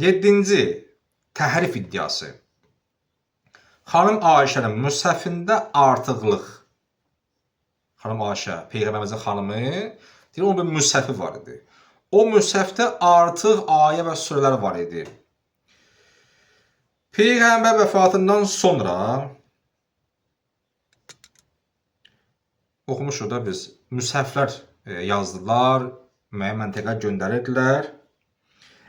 7-ci təhrif iddiası. Xanım Ayşənin müshəfində artıqlıq. Xanım Ayşə, Peyğəmbərimizin xanımı, deyir, onun bir müshəfi var idi. O müshəfdə artıq ayə və surələr var idi. Peyğəmbər vəfatından sonra oxumuşuq da biz, müshəflər yazdılar, müəyyən məntəqə göndərirdilər.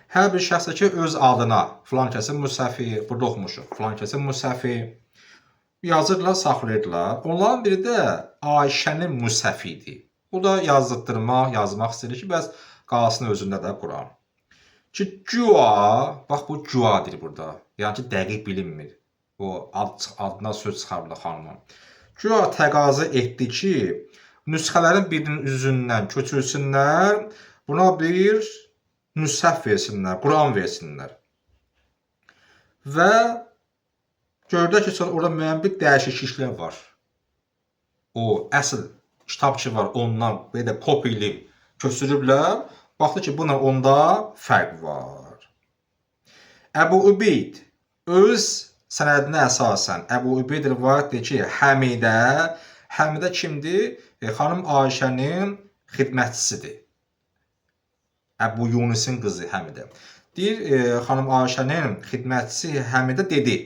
Hər bir şəxsə ki, öz adına filan kəsin müshəfi, burada oxumuşuq, filan kəsin müshəfi yazırdılar, saxlayırdılar. Onların biri də Ayşənin müshəfi idi. Bu da yazmaq istəyir ki, bəs qalsın özündə də Quran. Ki, güya, bax bu güyadır burada. Yəni ki, dəqiq bilinmir. O adına söz çıxarırlar xanımın. Güya təqazı etdi ki, nüsxələrin birinin üzündən köçürsünlər, buna bir nüshəf versinlər, Quran versinlər. Və gördük ki, sonra orada müəyyən bir dəyişikliklər var. O əsl kitab ki var, ondan belə kopya eləyib köçürüblər. Baxdı ki, buna onda fərq var. Əbu Übeyd öz sənədinə əsasən Əbu Übeyd rivayət edir ki, Həmidə kimdir? Xanım Ayşənin xidmətçisidir. Əbu Yunusin qızı Həmidə. Deyir, xanım Ayşənin xidmətçisi Həmidə dedi,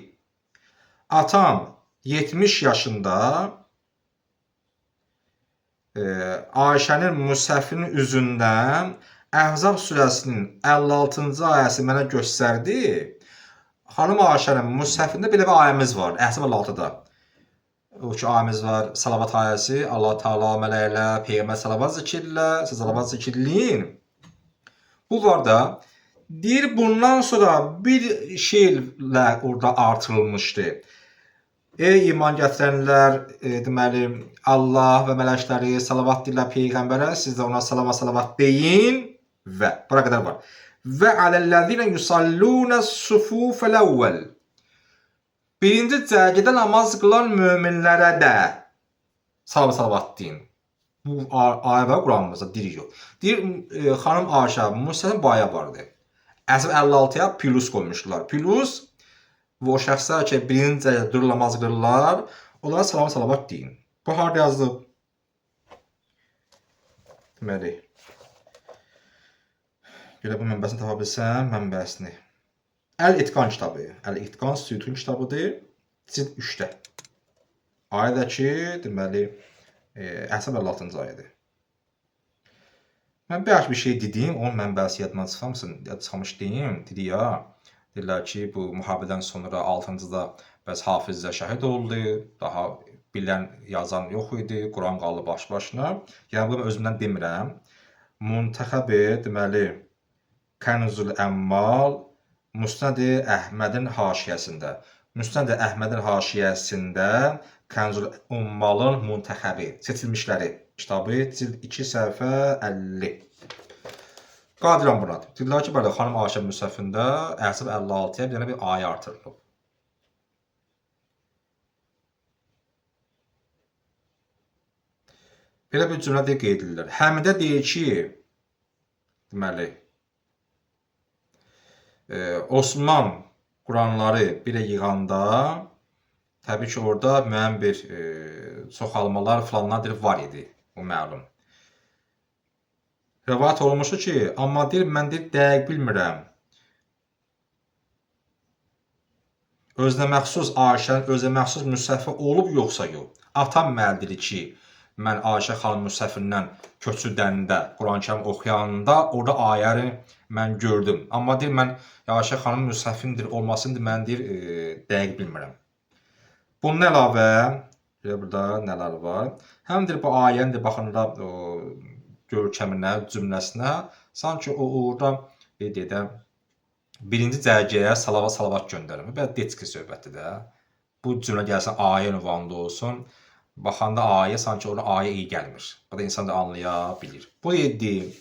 atam 70 yaşında Ayşənin müshəfinin üzündən Əhzab surəsinin 56-cı ayəsi mənə göstərdi. Xanım Ayşənin müshəfində belə bir ayəmiz var, Əhzab 56-da. O ki, ayəmiz var, salavat ayəsi, Allah Teala mələklə, Peyğəmbər salavat zikirlə, siz salavat zikirləyin. Bu var da, deyir, bundan sonra bir şeylə orada artırılmışdı. Ey iman gətirənlər, deməli, Allah və mələkləri salavat deyirlər Peyğəmbərə, siz də ona salavat deyin və, bura qədər var. Və aləllədinə yusallunə sufufəl əvvəl. Birinci cərgədə namaz qılan möminlərə də salavat deyin. Bu ayə və Quranımızda deyir yox. Deyir, xanım Ayşə, müstəsin bu ayə vardı. Əsr 56-ya plus qoymuşdular. Plus və o şəxslər ki, birinci cərgədə durur namaz qırırlar, onlara salavat deyin. Bu harada yazılıb? Deməli, görə bu mənbəsini tapa bilsəm, mənbəsini. Əl-İtqan kitabı. Əl-İtqan Suyutun kitabıdır. Cild 3-də. Ayədə ki, deməli, Əhzab 56-cı ayədir. Mən bəlkə bir şey dedim, onun mənbəsi yadımdan çıxmış deyim. Dedi ya, deyirlər ki, bu müharibədən sonra 6-cıda bəs Hafizlə şəhid oldu, daha bilən, yazan yox idi, Quran qaldı baş-başına. Yəni, bunu özümdən demirəm. Müntəxəbi, deməli, Kənzul Əmmal, Müsnəd-i Əhmədin haşiyəsində. Müsnəd-i Əhmədin haşiyəsində Kənzul Əmmalın Müntəxəbi, seçilmişləri kitabı, cild 2 səhifə 50. Qadirəm buna. Deyirlər ki, bəli, xanım Ayşə müshəfində Əhzab 56-ya bir dənə bir ayə artırılıb. Belə bir cümlə qeyd edirlər. Həmidə deyir ki, deməli, Osman Quranları birə yığanda, təbii ki, orada müəyyən bir çoxalmalar filanlar var idi, o məlum. Rəvayət olunmuşdu ki, amma deyir, mən deyir, dəqiq bilmirəm. Özünə məxsus Ayşənin özünə məxsus müshəfi olub yoxsa yox. Atam mənə ki, mən Ayşə xanım müshəfindən köçürdəndə, Quran-Kərim oxuyanda orada ayəni mən gördüm. Amma deyir, mən Ayşə xanım müshəfindir olmasını mən deyir, dəqiq bilmirəm. Bunun əlavə, burada nələr var? Həm deyir, bu ayənin də baxında görkəminə, cümləsinə, sanki o orada birinci cərgəyə salavat göndərir. Belə detski söhbətdir də. Bu cümlə gəlsin, ayə ünvanında olsun. Baxanda ayə, sanki ona ayə iyi gəlmir. Bu da insan da anlaya bilir. Bu 7